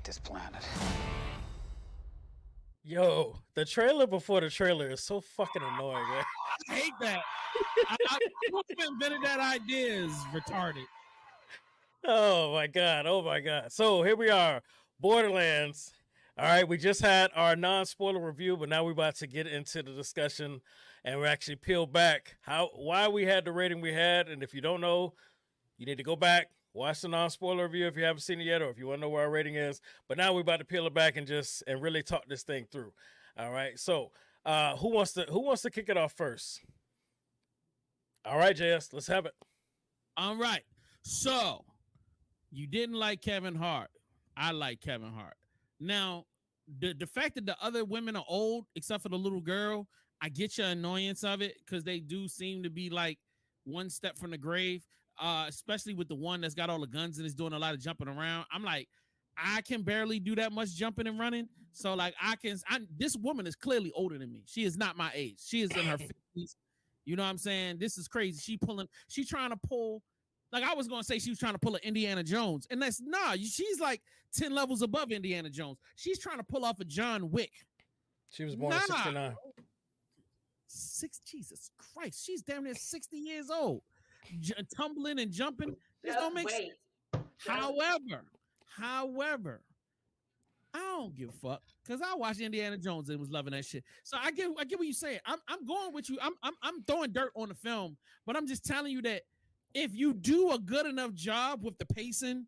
This planet. Yo, the trailer before the trailer is so fucking annoying, man. I hate that. I invented that idea is retarded. Oh my god. So here we are, Borderlands. All right, we just had our non-spoiler review, but now we're about to get into the discussion, and we're actually peel back why we had the rating we had. And if you don't know, you need to go back, watch the non-spoiler review if you haven't seen it yet, or if you want to know where our rating is. But now we're about to peel it back and really talk this thing through. All right. So who wants to kick it off first? All right, JS, let's have it. All right. So you didn't like Kevin Hart. I like Kevin Hart. Now, the fact that the other women are old, except for the little girl, I get your annoyance of it because they do seem to be like one step from the grave. Especially with the one that's got all the guns and is doing a lot of jumping around. I'm like, I can barely do that much jumping and running. So like this woman is clearly older than me. She is not my age. She is in her 50s. You know what I'm saying? This is crazy. She's trying to pull, like I was going to say she was trying to pull an Indiana Jones. And she's like 10 levels above Indiana Jones. She's trying to pull off a John Wick. She was born in 69. Jesus Christ. She's damn near 60 years old. Tumbling and jumping. This don't make sense. However, I don't give a fuck because I watched Indiana Jones and was loving that shit. So I get what you're saying. I'm going with you. I'm throwing dirt on the film, but I'm just telling you that if you do a good enough job with the pacing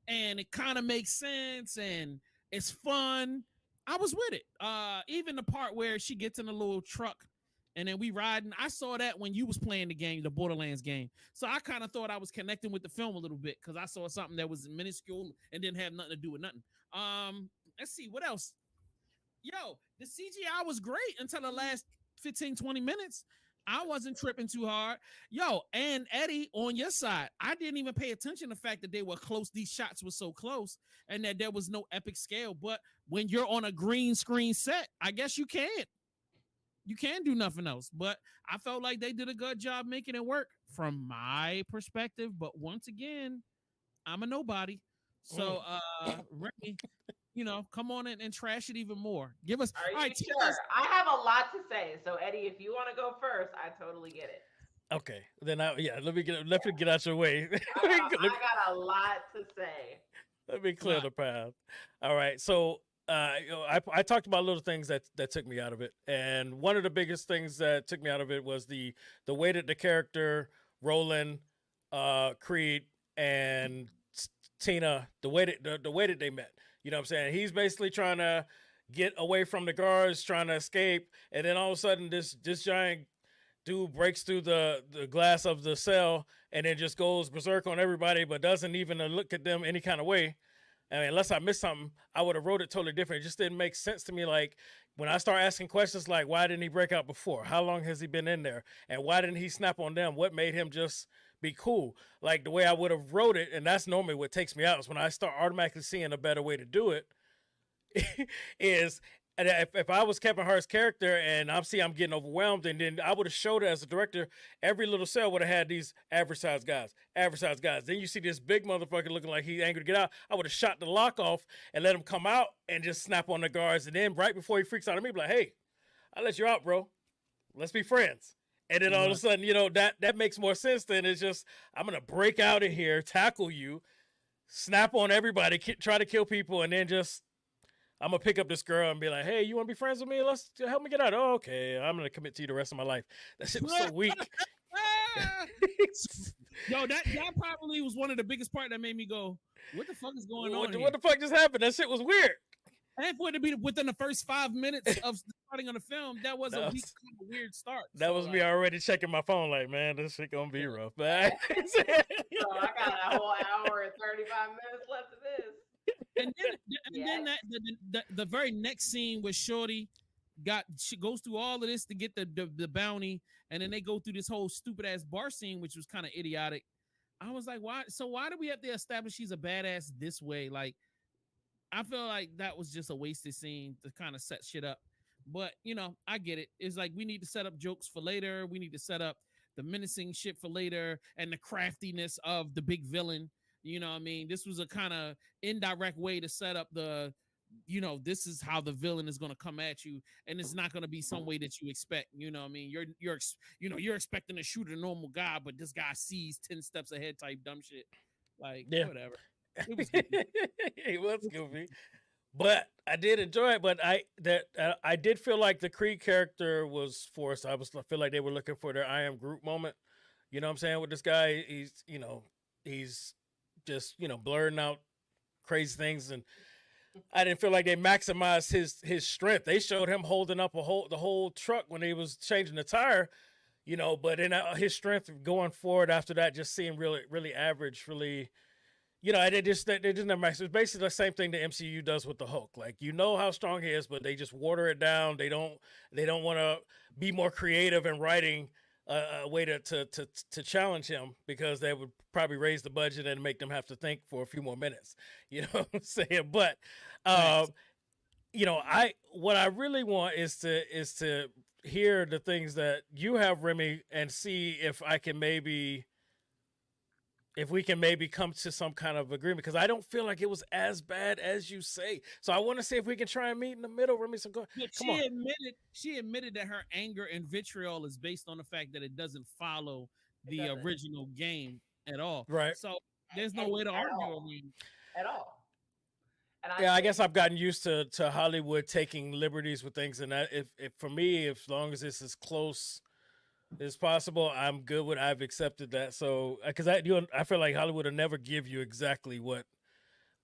and it kind of makes sense and it's fun, I was with it. Even the part where she gets in a little truck and then we riding. I saw that when you was playing the game, the Borderlands game. So I kind of thought I was connecting with the film a little bit because I saw something that was minuscule and didn't have nothing to do with nothing. Let's see what else. Yo, the CGI was great until the last 15, 20 minutes. I wasn't tripping too hard. Yo, and Eddie, on your side, I didn't even pay attention to the fact that they were close. These shots were so close and that there was no epic scale. But when you're on a green screen set, I guess you can't. You can't do nothing else. But I felt like they did a good job making it work from my perspective. But once again, I'm a nobody. So, Remi, come on in and trash it even more. Give us. Are you sure? I have a lot to say. So, Eddie, if you want to go first, I totally get it. Okay, then let me get out your way. I got a lot to say. Let me clear the path. All right, so I talked about little things that took me out of it, and one of the biggest things that took me out of it was the way that the character Roland, Creed, and Tina, the way that they met. You know what I'm saying? He's basically trying to get away from the guards, trying to escape, and then all of a sudden this giant dude breaks through the glass of the cell and then just goes berserk on everybody, but doesn't even look at them any kind of way. I mean, unless I missed something, I would have wrote it totally different. It just didn't make sense to me. Like, when I start asking questions like, why didn't he break out before? How long has he been in there? And why didn't he snap on them? What made him just be cool? Like, the way I would have wrote it, and that's normally what takes me out, is when I start automatically seeing a better way to do it, is if I was Kevin Hart's character and I'm getting overwhelmed, and then I would have showed it as a director, every little cell would have had these average sized guys. Then you see this big motherfucker looking like he's angry to get out. I would have shot the lock off and let him come out and just snap on the guards. And then right before he freaks out at me, be like, hey, I let you out, bro. Let's be friends. And then all of a sudden, that makes more sense than it's just, I'm going to break out of here, tackle you, snap on everybody, try to kill people, and then just, I'm going to pick up this girl and be like, hey, you want to be friends with me? Let's help me get out. Oh, okay. I'm going to commit to you the rest of my life. That shit was so weak. Yo, that probably was one of the biggest part that made me go, what the fuck is going on here? What the fuck just happened? That shit was weird. And for it to be within the first 5 minutes of starting on the film, that was a weird start. That was me already checking my phone like, man, this shit going to be rough. So I got a whole hour and 35 minutes left of this. And then the very next scene with Shorty she goes through all of this to get the bounty, and then they go through this whole stupid ass bar scene, which was kind of idiotic. I was like, why? So why do we have to establish she's a badass this way? Like, I feel like that was just a wasted scene to kind of set shit up. But I get it. It's like we need to set up jokes for later. We need to set up the menacing shit for later and the craftiness of the big villain. You know what I mean? This was a kind of indirect way to set up this is how the villain is going to come at you, and it's not going to be some way that you expect. You know what I mean? You're expecting to shoot a normal guy, but this guy sees 10 steps ahead type dumb shit. Like, whatever. It was goofy. It was goofy. But I did enjoy it. But I did feel like the Creed character was forced. I feel like they were looking for their I am Groot moment. You know what I'm saying? With this guy, he's just blurring out crazy things, and I didn't feel like they maximized his strength. They showed him holding up the whole truck when he was changing the tire, But in his strength going forward after that just seemed really really average, really. They didn't max. It's basically the same thing the MCU does with the Hulk. Like how strong he is, but they just water it down. They don't want to be more creative in writing a way to challenge him, because they would probably raise the budget and make them have to think for a few more minutes. You know what I'm saying? But what I really want is to hear the things that you have, Remy, and see if we can maybe come to some kind of agreement, because I don't feel like it was as bad as you say. So I want to see if we can try and meet in the middle, Remy. So come on. She admitted that her anger and vitriol is based on the fact that it doesn't follow the original game at all. Right. So there's no way to argue at all. And I guess I've gotten used to Hollywood taking liberties with things, and that if for me, as long as it's as close as possible, I'm good with. I've accepted that. So because I feel like Hollywood will never give you exactly what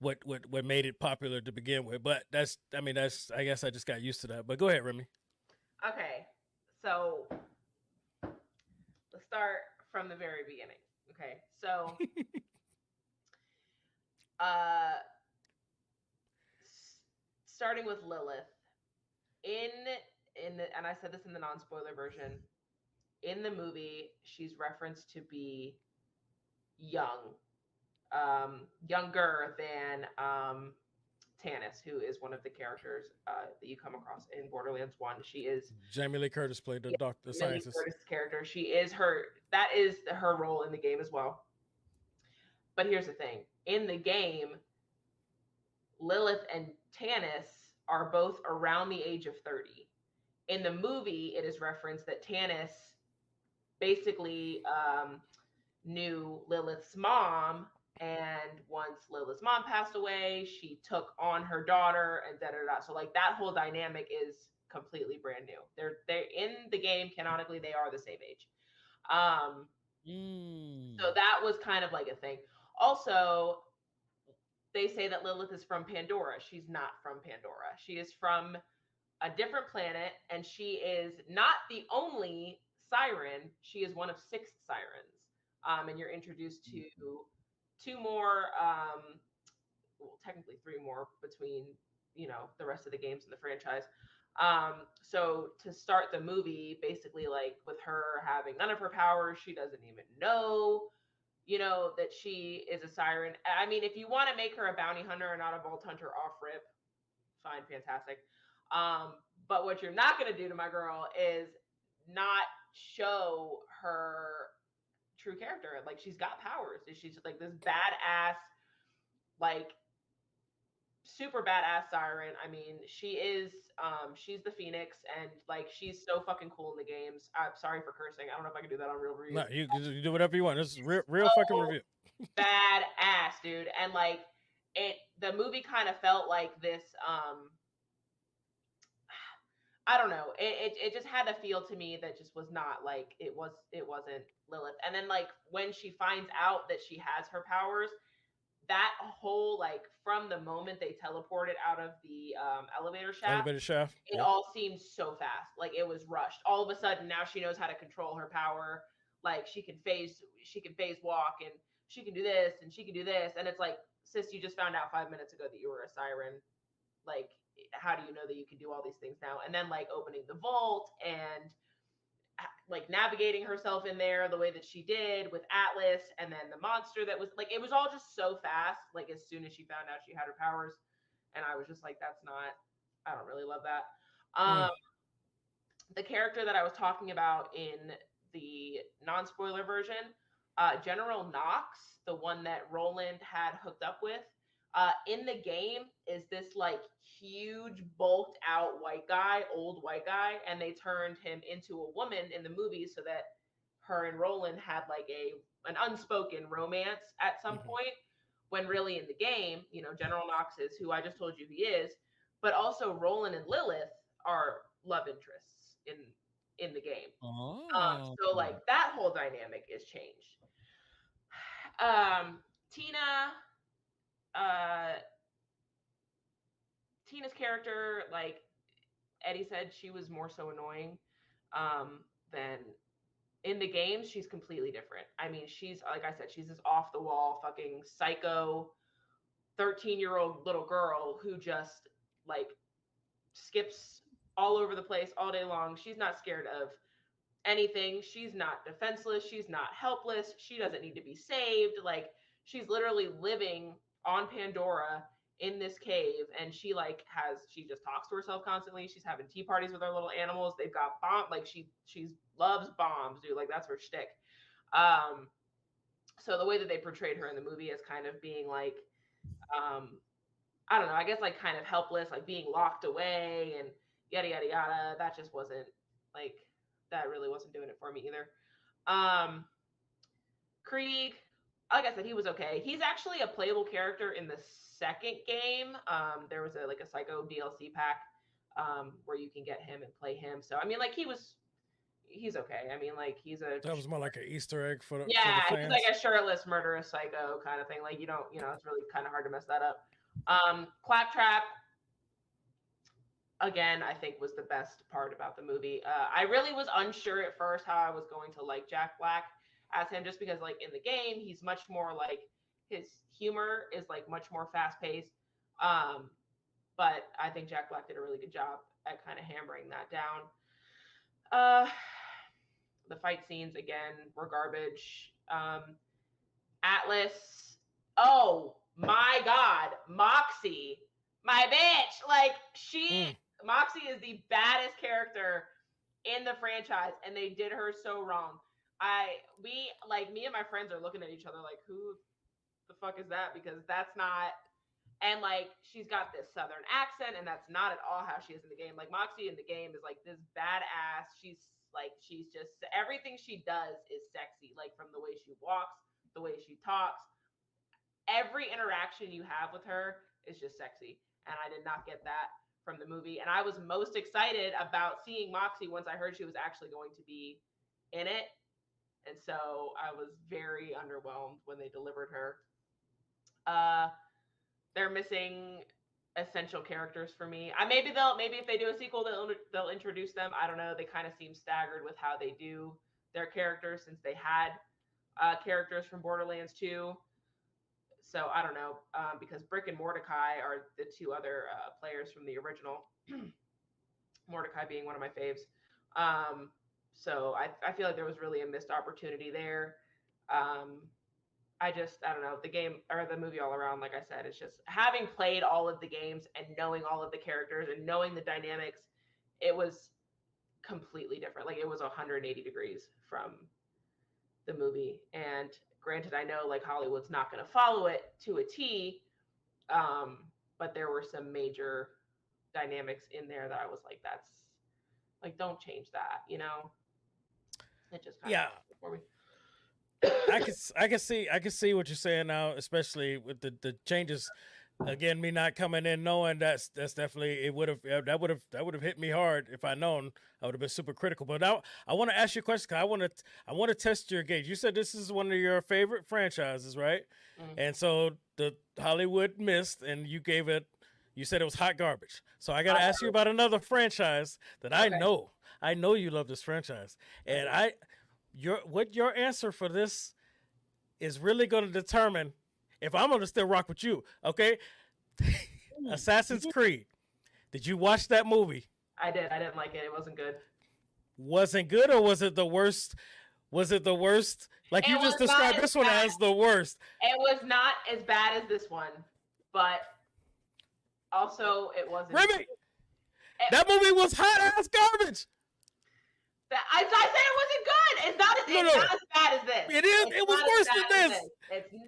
made it popular to begin with. But I guess I just got used to that. But go ahead, Remy. Okay, so let's start from the very beginning. Okay, so starting with Lilith and I said this in the non-spoiler version. In the movie, she's referenced to be younger than Tannis, who is one of the characters that you come across in Borderlands 1. She is Jamie Lee Curtis played the doctor, scientist. Curtis character. That is her role in the game as well. But here's the thing: in the game, Lilith and Tannis are both around the age of 30. In the movie, it is referenced that Tannis basically knew Lilith's mom, and once Lilith's mom passed away, she took on her daughter, and da-da-da. So like that whole dynamic is completely brand new. They're in the game, canonically they are the same age. So that was kind of like a thing. Also, they say that Lilith is from Pandora. She's not from Pandora. She is from a different planet, and she is not the only siren. She is one of 6 sirens. And you're introduced to 2 more, well, technically 3 more between, the rest of the games in the franchise. So to start the movie, basically like with her having none of her powers, she doesn't even know, that she is a siren. I mean, if you want to make her a bounty hunter and not a vault hunter off rip, fine, fantastic. But what you're not going to do to my girl is not show her true character. Like, she's got powers. She's like this badass, like super badass siren. I mean, she is she's the Phoenix, and like she's so fucking cool in the games. I'm sorry for cursing. I don't know if I can do that on real review. No, you can do whatever you want. This is real fucking review. Badass, dude. And like the movie kind of felt like this I don't know. It just had a feel to me that just was not like it wasn't Lilith. And then like when she finds out that she has her powers, that whole like from the moment they teleported out of the elevator shaft, it all seemed so fast. Like it was rushed. All of a sudden now she knows how to control her power. Like she can phase walk, and she can do this and she can do this. And it's like, sis, you just found out 5 minutes ago that you were a siren. Like, how do you know that you can do all these things now? And then like opening the vault and like navigating herself in there the way that she did with Atlas, and then the monster that was like, it was all just so fast. Like as soon as she found out she had her powers, and I was just like, I don't really love that. The character that I was talking about in the non-spoiler version, General Knox, the one that Roland had hooked up with, in the game is this like huge bulked out old white guy, and they turned him into a woman in the movie so that her and Roland had like an unspoken romance at some point, when really in the game, General Knox is who I just told you he is, but also Roland and Lilith are love interests in the game. So like that whole dynamic is changed. Tina's character, like Eddie said, she was more so annoying than in the games. She's completely different. I mean, she's, like I said, she's this off the wall fucking psycho 13-year-old little girl who just like skips all over the place all day long. She's not scared of anything. She's not defenseless. She's not helpless. She doesn't need to be saved. Like, she's literally living on Pandora in this cave, and she just talks to herself constantly. She's having tea parties with her little animals. They've got like she loves bombs, dude. Like, that's her shtick. So the way that they portrayed her in the movie as kind of being like, I don't know, I guess like kind of helpless, like being locked away and yada yada yada. That just wasn't like, that really wasn't doing it for me either. Krieg, like I said, he was okay. He's actually a playable character in the second game. There was a Psycho DLC pack where you can get him and play him. So I mean, like, he's okay. I mean, like, that was more like an Easter egg for the he's like a shirtless murderous psycho kind of thing. Like, it's really kind of hard to mess that up. Claptrap, again, I think was the best part about the movie. I really was unsure at first how I was going to like Jack Black as him, just because like in the game he's much more like, his humor is like much more fast paced. But I think Jack Black did a really good job at kind of hammering that down. The fight scenes again were garbage. Atlas, oh my god, Moxie, my bitch, like Moxie is the baddest character in the franchise, and they did her so wrong. Me and my friends are looking at each other like, who the fuck is that? Because that's not, and like, she's got this southern accent, and that's not at all how she is in the game. Like, Moxie in the game is like this badass. She's just, everything she does is sexy. Like, from the way she walks, the way she talks, every interaction you have with her is just sexy. And I did not get that from the movie. And I was most excited about seeing Moxie once I heard she was actually going to be in it. And so I was very underwhelmed when they delivered her. They're missing essential characters for me. Maybe if they do a sequel, they'll introduce them. I don't know. They kind of seem staggered with how they do their characters, since they had characters from Borderlands 2. So I don't know, because Brick and Mordecai are the two other players from the original. Mordecai being one of my faves. So I feel like there was really a missed opportunity there. I don't know, the game or the movie all around, like I said, it's just, having played all of the games and knowing all of the characters and knowing the dynamics, it was completely different. Like, it was 180 degrees from the movie. And granted, I know like Hollywood's not going to follow it to a T, but there were some major dynamics in there that I was like, that's like, don't change that, It just kind of for me. I can see what you're saying now, especially with the changes. Again, me not coming in knowing that's definitely, that would have hit me hard if I known. I would have been super critical. But now I want to ask you a question, because I want to test your gauge. You said this is one of your favorite franchises, right? Mm-hmm. And so the Hollywood missed, and you said it was hot garbage. So I got to ask you about another franchise that I know you love this franchise, and your answer for this is really going to determine if I'm going to still rock with you. Okay. Assassin's Creed. Did you watch that movie? I did. I didn't like it. It wasn't good. Wasn't good, or was it the worst? Was it the worst? Like, you just described this one as the worst. It was not as bad as this one, but Also, it wasn't. Remi, that movie was hot ass garbage. I said it wasn't good. It's not as, not as bad as this. It is. It was worse than this. It's no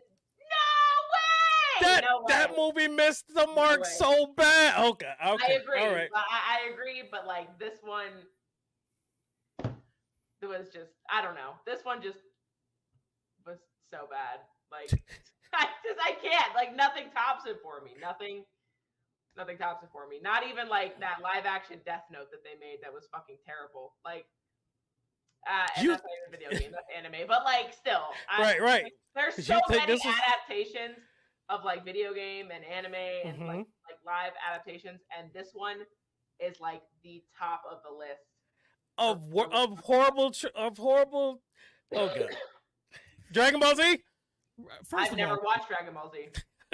way. That movie missed the mark so bad. Okay. I agree. All right. I agree, but like this one, it was just, I don't know. This one just was so bad. Like I can't. Like nothing tops it for me. Nothing tops it for me. Not even like that live action Death Note that they made that was fucking terrible. Like. And that's not even video game, that's anime. But like, still, right. Like, there's so many adaptations of like video game and anime and like live adaptations, and this one is like the top of the list of horrible. Oh god, Dragon Ball Z. I've never watched Dragon Ball Z.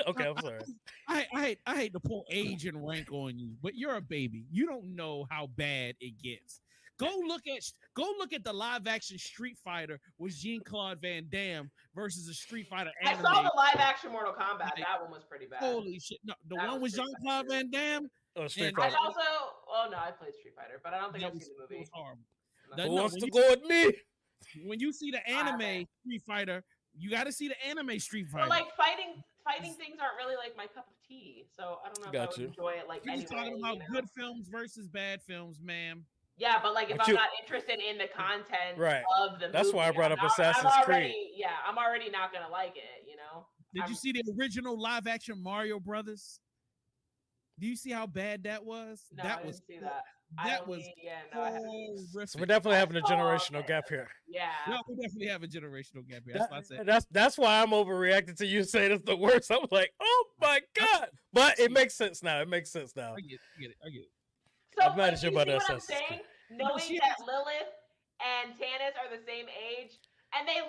Okay, I'm sorry. I hate to pull age and rank on you, but you're a baby. You don't know how bad it gets. Go look at the live action Street Fighter with Jean-Claude Van Damme versus a Street Fighter anime. I saw the live action Mortal Kombat. That one was pretty bad. Holy shit! No, the one with Jean-Claude Van Damme. Oh, Street Fighter. I played Street Fighter, but I don't think I've seen the movie. It was horrible. Who wants to go with me? When you see the anime Street Fighter, you got to see the anime Street Fighter. But like fighting things aren't really like my cup of tea, so I don't know if I would enjoy it like anyway. You're talking about good films versus bad films, ma'am. Yeah, but like if I'm not interested in the content of the movie, that's why I brought up Assassin's Creed. Yeah, I'm already not gonna like it. You know. Did you see the original live action Mario Brothers? Do you see how bad that was? No, that I was didn't see that. That was so we're definitely having a generational gap here. Yeah. No, we definitely have a generational gap here. That's why I said. That's why I'm overreacting to you saying it's the worst. I'm like, oh my god! But it makes sense now. It makes sense now. I get it. So I'm mad at you about that. I'm saying? Knowing that Lilith and Tannis are the same age, and they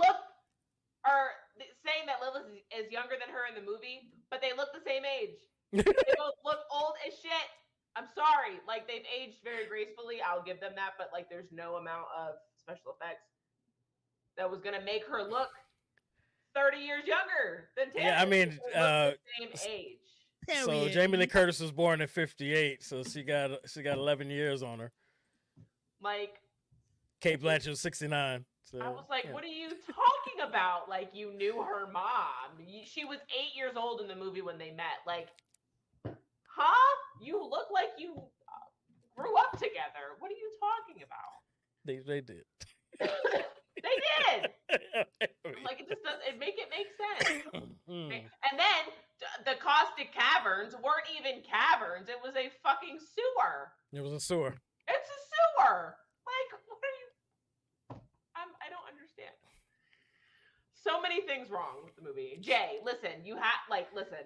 saying that Lilith is younger than her in the movie, but they look the same age. They both look old as shit. I'm sorry. Like, they've aged very gracefully. I'll give them that, but like, there's no amount of special effects that was gonna make her look 30 years younger than Tannis. Yeah, I mean, the same age. So Jamie Lee Curtis was born in '58, so she got 11 years on her. Like, Cate Blanchett was 69. So, I was like, what are you talking about? Like, you knew her mom. She was 8 years old in the movie when they met. Like, huh? You look like you grew up together. What are you talking about? They did. They did. Like, it just doesn't make sense. And then the caustic caverns weren't even caverns. It was a fucking sewer. It was a sewer. It's a sewer. Like, what are you? I don't understand. So many things wrong with the movie. Jay, listen. Listen.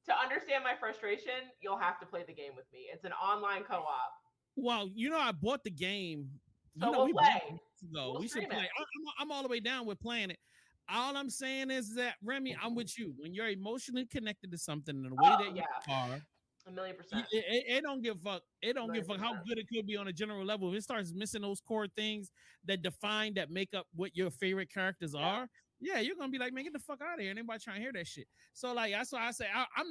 To understand my frustration, you'll have to play the game with me. It's an online co-op. Well, I bought the game. So we'll play. We should play. I'm all the way down with playing it. All I'm saying is that, Remi, I'm with you. When you're emotionally connected to something in the way that you are, 1,000,000%. It don't give a fuck. It don't give a fuck how good it could be on a general level. If it starts missing those core things that make up what your favorite characters are, you're gonna be like, man, get the fuck out of here. And anybody trying to hear that shit. So like, that's why I say I'm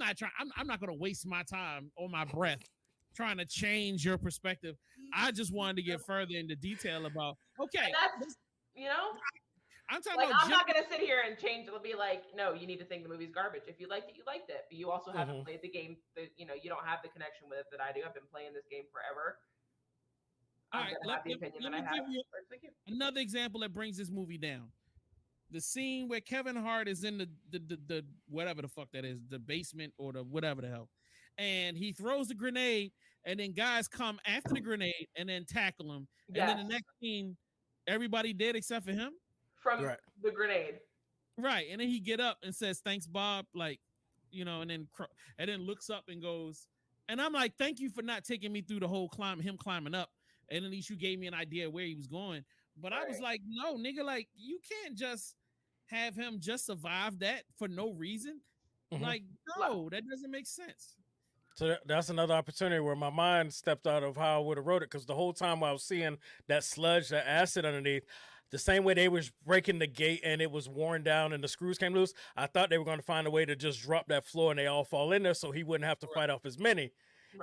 not gonna waste my time or my breath trying to change your perspective. I just wanted to get further into detail about I'm talking about. I'm not gonna sit here and change. It'll be like, no, you need to think the movie's garbage. If you liked it, you liked it. But you also haven't played the game. You don't have the connection with it that I do. I've been playing this game forever. Let me give you another example that brings this movie down. The scene where Kevin Hart is in the whatever the fuck that is, the basement or the whatever the hell, and he throws the grenade, and then guys come after the grenade and then tackle him, and then the next scene, everybody dead except for him. From the grenade. Right. And then he get up and says, thanks, Bob. Like, and then looks up and goes, and I'm like, thank you for not taking me through the whole him climbing up. And at least you gave me an idea where he was going. But I was like, no, nigga, like, you can't just have him just survive that for no reason. Like, no, that doesn't make sense. So that's another opportunity where my mind stepped out of how I would have wrote it. Because the whole time I was seeing that sludge, that acid underneath, the same way they was breaking the gate and it was worn down and the screws came loose, I thought they were going to find a way to just drop that floor and they all fall in there so he wouldn't have to fight off as many.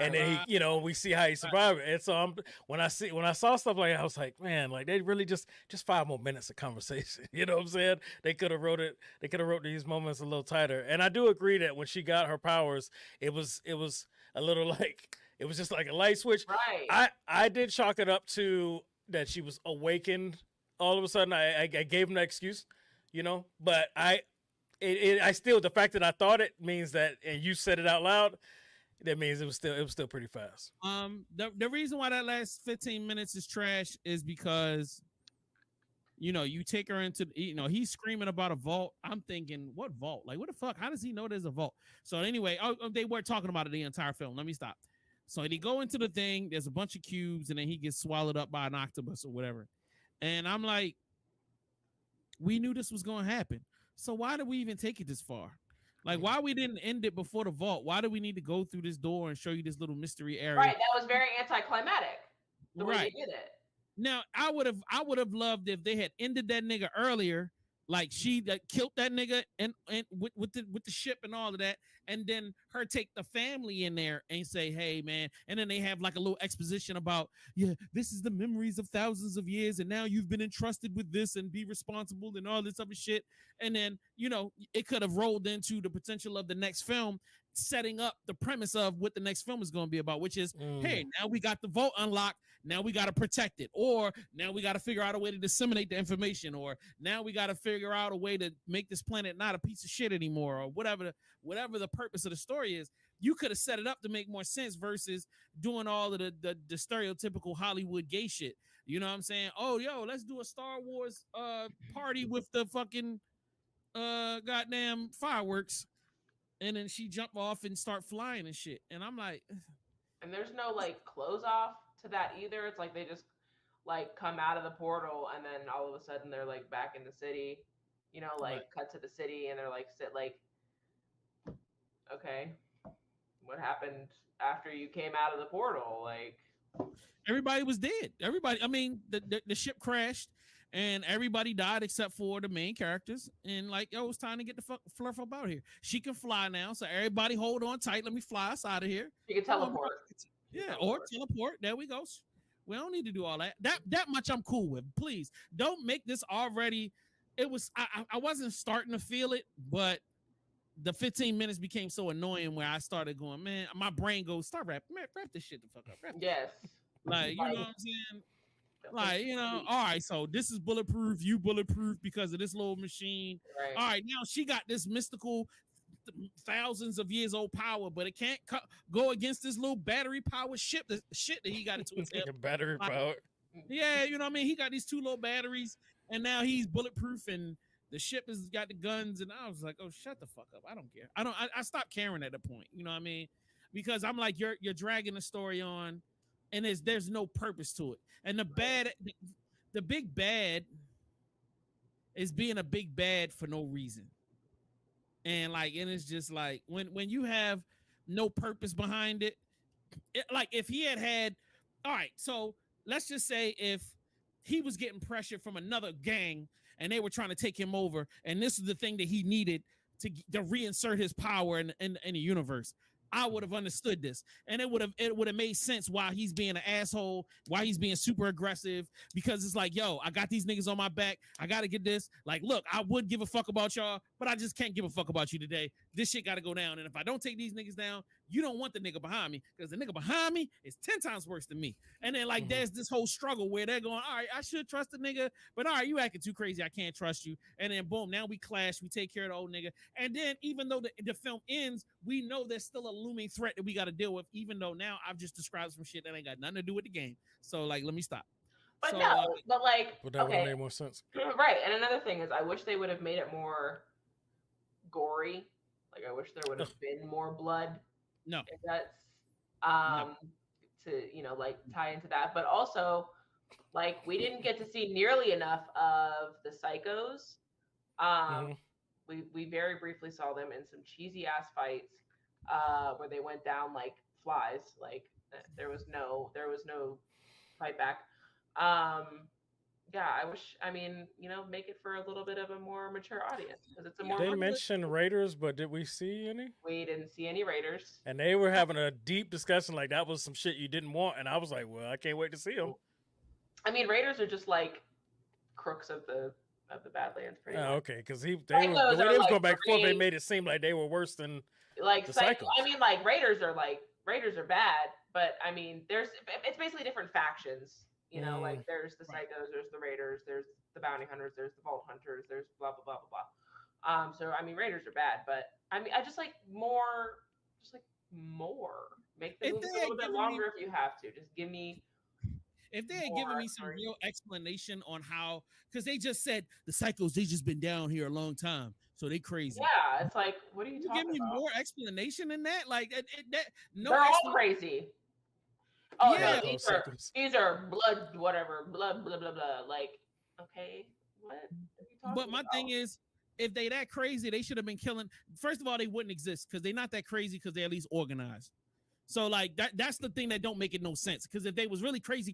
And then he, we see how he survived. And so when I saw stuff like that, I was like, man, like they really just 5 more minutes of conversation. You know what I'm saying? They could have wrote it. They could have wrote these moments a little tighter. And I do agree that when she got her powers, it was a little like it was just like a light switch. Right. I did chalk it up to that she was awakened all of a sudden. I gave him that excuse, but I still, the fact that I thought it means that, and you said it out loud, that means it was still pretty fast. The reason why that last 15 minutes is trash is because you take her into he's screaming about a vault. I'm thinking, what vault? Like, what the fuck? How does he know there's a vault? So anyway, they weren't talking about it the entire film. Let me stop. So they go into the thing, there's a bunch of cubes, and then he gets swallowed up by an octopus or whatever. And I'm like, we knew this was going to happen. So why did we even take it this far? Like, why we didn't end it before the vault? Why do we need to go through this door and show you this little mystery area? Right, that was very anticlimactic. The way they did it. Now, I would have loved if they had ended that nigga earlier, like she killed that nigga and with the ship and all of that, and then her take the family in there and say, hey man, and then they have like a little exposition about, yeah, this is the memories of thousands of years, and now you've been entrusted with this and be responsible and all this other shit. And then it could have rolled into the potential of the next film, setting up the premise of what the next film is going to be about, which is, hey, now we got the vault unlocked. Now we got to protect it, or now we got to figure out a way to disseminate the information, or now we got to figure out a way to make this planet not a piece of shit anymore, or whatever the purpose of the story is. You could have set it up to make more sense versus doing all of the stereotypical Hollywood gay shit. You know what I'm saying? Oh, yo, let's do a Star Wars party with the fucking goddamn fireworks. And then she jump off and start flying and shit. And I'm like, and there's no like close off to that either. It's like they just like come out of the portal and then all of a sudden they're like back in the city, Right. cut to the city and they're like okay, what happened after you came out of the portal? Like, everybody was dead. Everybody, I mean, the ship crashed and everybody died except for the main characters. And like, yo, it's time to get the fluff up out here. She can fly now, so everybody hold on tight. Let me fly us out of here. She can teleport. Yeah, or teleport. There we go. We don't need to do all that. That much I'm cool with. Please don't make this already. It was I wasn't starting to feel it, but the 15 minutes became so annoying where I started going, man, my brain goes, start wrap this shit the fuck up. Yes. Like, you know what I'm saying? Like, all right, so this is bulletproof, you bulletproof because of this little machine. Right. All right, now she got this mystical thousands of years old power, but it can't go against this little battery powered shit that he got into his head. Battery power. Yeah, you know what I mean? He got these 2 little batteries and now he's bulletproof and the ship has got the guns. And I was like, oh, shut the fuck up. I don't care. I stopped caring at the point. You know what I mean? Because I'm like, you're dragging the story on and there's no purpose to it. And the big bad is being a big bad for no reason. And it's just like when you have no purpose behind it, like if he had, all right, so let's just say if he was getting pressure from another gang and they were trying to take him over, and this is the thing that he needed to reinsert his power in the universe, I would have understood this, and it would have made sense why he's being an asshole, why he's being super aggressive, because it's like, yo, I got these niggas on my back, I gotta get this. Like, look, I would give a fuck about y'all, but I just can't give a fuck about you today. This shit gotta go down, and if I don't take these niggas down, you don't want the nigga behind me, because the nigga behind me is 10 times worse than me. And then there's this whole struggle where they're going, all right, I should trust the nigga, but all right, you acting too crazy, I can't trust you. And then boom, now we clash, we take care of the old nigga, and then even though the film ends, we know there's still a looming threat that we got to deal with, even though now I've just described some shit that ain't got nothing to do with the game. So let me stop. But but that would have made more sense. Right. And another thing is, I wish they would have made it more gory. Like, I wish there would have been more blood. No. That's to tie into that. But also, we didn't get to see nearly enough of the psychos. We very briefly saw them in some cheesy ass fights where they went down like flies. Like there was no fight back. yeah, I wish. I mean, make it for a little bit of a more mature audience because it's a Yeah, more. They mentioned Raiders, but did we see any? We didn't see any Raiders. And they were having a deep discussion like that was some shit you didn't want, and I was like, well, I can't wait to see them. I mean, Raiders are just like crooks of the Badlands, pretty much. Okay, because the way they was going back and forth, they made it seem like they were worse than like the Psychos. I mean, like Raiders are bad, but I mean, it's basically different factions. Like there's the Psychos, there's the Raiders, there's the Bounty Hunters, there's the Vault Hunters, there's blah blah blah blah blah. So I mean, Raiders are bad, but I mean, I just like more, Make the movie a little bit longer if you have to. Just give me. If they had given me some real explanation on how, because they just said the Psychos, they just been down here a long time, so they crazy. Yeah, it's like, what are you talking about? Give me more explanation than that. Like no, they're all crazy. Oh yeah, no, these are blood, whatever, blood, blah blah blah. Like, okay, what are you talking But my about? thing is, if they that crazy, they should have been killing. First of all, they wouldn't exist because they're not that crazy because they're at least organized. So like that's the thing that don't make it no sense. Because if they was really crazy,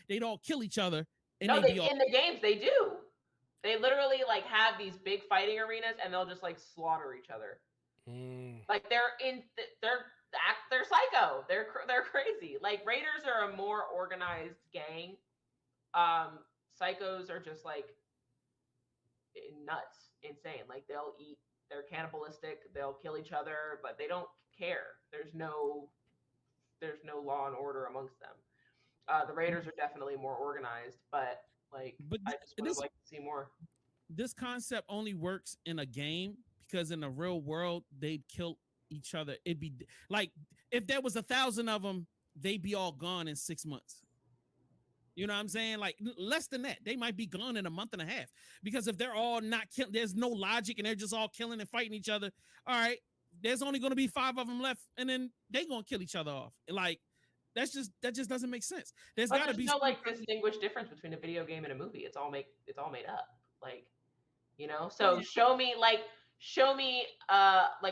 they'd all kill each other. And no, in the games they do. They literally like have these big fighting arenas and they'll just like slaughter each other. Like they're psycho. They're crazy. Like Raiders are a more organized gang. Psychos are just like nuts, insane. Like they'll eat. They're cannibalistic. They'll kill each other, but they don't care. There's no law and order amongst them. The Raiders are definitely more organized, but I just would like to see more. This concept only works in a game because in the real world they'd kill each other. It'd be like if there was 1,000 of them, they'd be all gone in 6 months. You know what I'm saying? Like less than that, they might be gone in a month and a half because if they're all not killing, there's no logic and they're just all killing and fighting each other. All right. There's only going to be 5 of them left, and then they're going to kill each other off. Like that just doesn't make sense. There's got to be no distinguished difference between a video game and a movie. It's all made up. Like, So show me like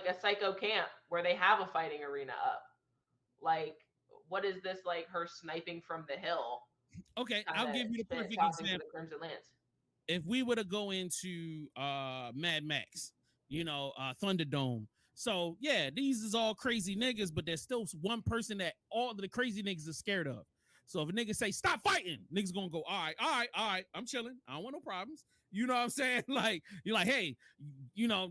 a psycho camp where they have a fighting arena up. Like, what is this? Like her sniping from the hill. Okay, I'll give you the perfect example. Crimson Lance. If we were to go into Mad Max, Thunderdome. So yeah, these is all crazy niggas, but there's still one person that all the crazy niggas are scared of. So if a nigga say stop fighting, niggas gonna go, all right, I'm chilling. I don't want no problems. You know what I'm saying? Like you're like, hey,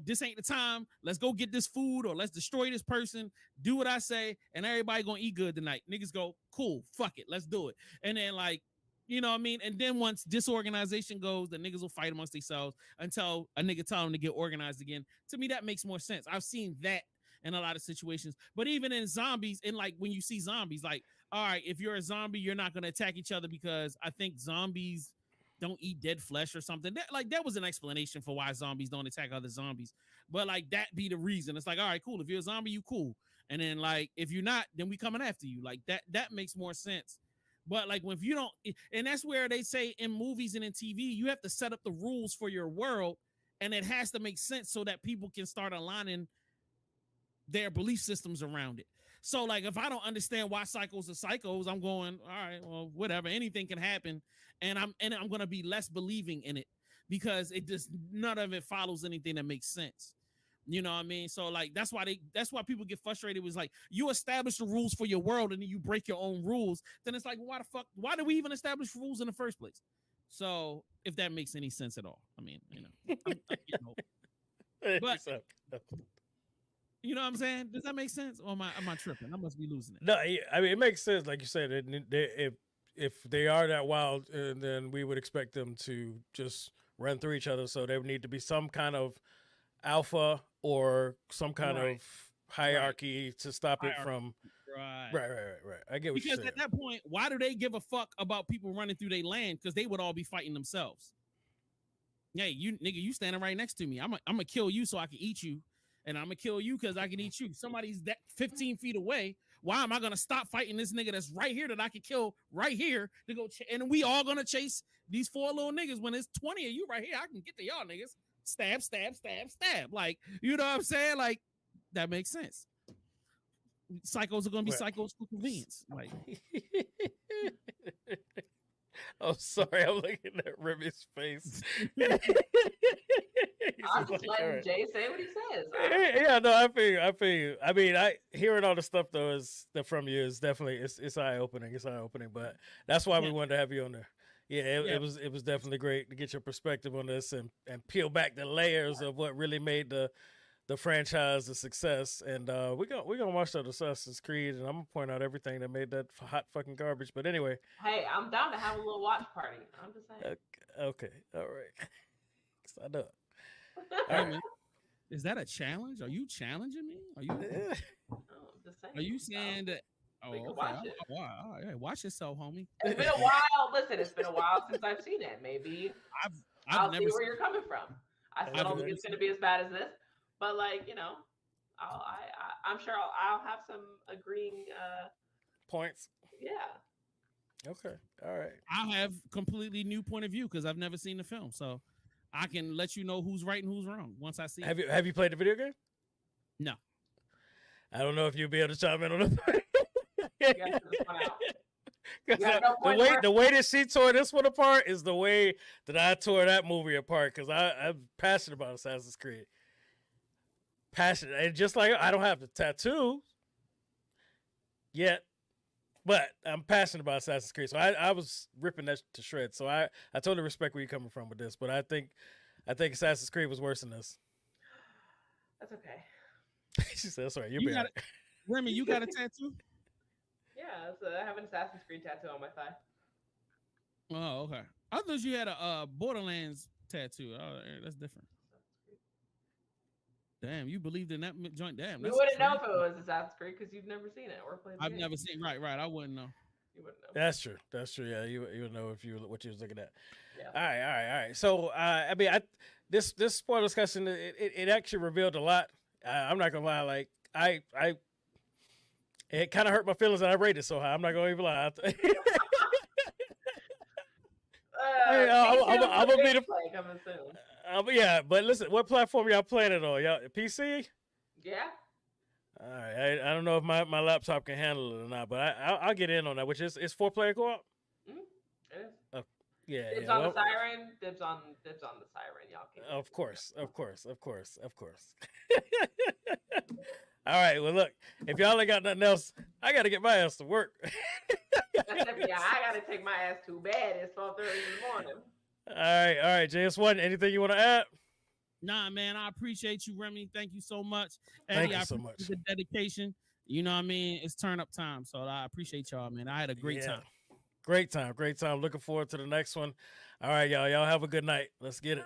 this ain't the time. Let's go get this food or let's destroy this person. Do what I say, and everybody gonna eat good tonight. Niggas go, cool, fuck it, let's do it. And then like, you know what I mean? And then once disorganization goes, the niggas will fight amongst themselves until a nigga tell them to get organized again. To me, that makes more sense. I've seen that in a lot of situations. But even in zombies, and like when you see zombies, like, all right, if you're a zombie, you're not going to attack each other because I think zombies don't eat dead flesh or something. That was an explanation for why zombies don't attack other zombies. But like that be the reason. It's like, all right, cool. If you're a zombie, you cool. And then like, if you're not, then we coming after you. Like that makes more sense. But like if you don't, and that's where they say in movies and in TV, you have to set up the rules for your world and it has to make sense so that people can start aligning their belief systems around it. So like if I don't understand why psychos are psychos, I'm going, all right, well, whatever, anything can happen. And I'm going to be less believing in it because none of it follows anything that makes sense. You know what I mean? So like that's why people get frustrated. It was like you establish the rules for your world and then you break your own rules. Then it's like, why did we even establish rules in the first place? So if that makes any sense at all, I mean, but you know what I'm saying? Does that make sense? Or am I tripping? I must be losing it. No, I mean it makes sense. Like you said, if they are that wild, then we would expect them to just run through each other. So there would need to be some kind of alpha or some kind of hierarchy to stop it from right. I get what you're saying. Because at that point, why do they give a fuck about people running through their land? Because they would all be fighting themselves. Hey, you standing right next to me. I'm gonna kill you so I can eat you, and I'm gonna kill you because I can eat you. Somebody's that 15 feet away. Why am I gonna stop fighting this nigga that's right here that I can kill right here to go? And we all gonna chase these 4 little niggas when there's 20 of you right here. I can get to y'all niggas. Stab. Like, you know what I'm saying? Like, that makes sense. Psychos are going to be psychos for convenience. Like, I'm sorry, I'm looking at Remi's face. I'm just letting Jay say what he says. Yeah, no, I feel you. I mean, hearing all the stuff though is that from you is definitely it's eye opening. It's eye opening, but that's why we wanted to have you on there. Yeah, it was definitely great to get your perspective on this and peel back the layers of what really made the franchise a success. And we're gonna watch that Assassin's Creed, and I'm gonna point out everything that made that hot fucking garbage. But anyway, hey, I'm down to have a little watch party. I'm just saying. Okay, all right. I know. All right. Is that a challenge? Are you challenging me? Are you? Just saying. Are you saying that? Oh, okay. Watch it. All right, watch yourself, homie. It's been a while. Listen, it's been a while since I've seen it. Maybe I'll see where you're coming from. I still don't think it's going to be as bad as this, but like I'm sure I'll have some agreeing points. Yeah. Okay. All right. I have completely new point of view because I've never seen the film, so I can let you know who's right and who's wrong once I see it. Have you played the video game? No. I don't know if you'll be able to chime in on it. The way that she tore this one apart is the way that I tore that movie apart because I'm passionate about Assassin's Creed. Passionate. And just like I don't have the tattoo yet, but I'm passionate about Assassin's Creed. So I was ripping that to shreds. So I totally respect where you're coming from with this, but I think Assassin's Creed was worse than this. That's okay. She said, "That's right. You got it." Remi, you got a tattoo? Yeah, I have an Assassin's Creed tattoo on my thigh. Oh, okay. I thought you had a Borderlands tattoo. Oh, that's different. Damn, you believed in that joint? Damn, you wouldn't know if it was Assassin's Creed because you've never seen it or played. I've never seen. Right. I wouldn't know. You wouldn't know. That's true. Yeah, you would know if what you was looking at. Yeah. All right. So, I mean, this spoiler discussion it actually revealed a lot. I'm not gonna lie, like it kind of hurt my feelings that I rated so high. I'm not gonna even lie. I'm gonna be the. Yeah, but listen, what platform y'all playing it on? Y'all PC? Yeah. All right, I don't know if my laptop can handle it or not, but I'll get in on that. Which is 4-player co-op? Mm-hmm. It is. Yeah. Dibs on the siren. Dibs on the siren. Y'all can. Of course. All right. Well, look, if y'all ain't got nothing else, I got to get my ass to work. Yeah, I got to take my ass to bed. It's 12:30 in the morning. All right. JS1, anything you want to add? Nah, man, I appreciate you, Remi. Thank you so much. Thank Eddie, you so much. The dedication. You know what I mean? It's turn up time. So I appreciate y'all, man. I had a great time. Great time. Looking forward to the next one. All right, y'all. Y'all have a good night. Let's get it.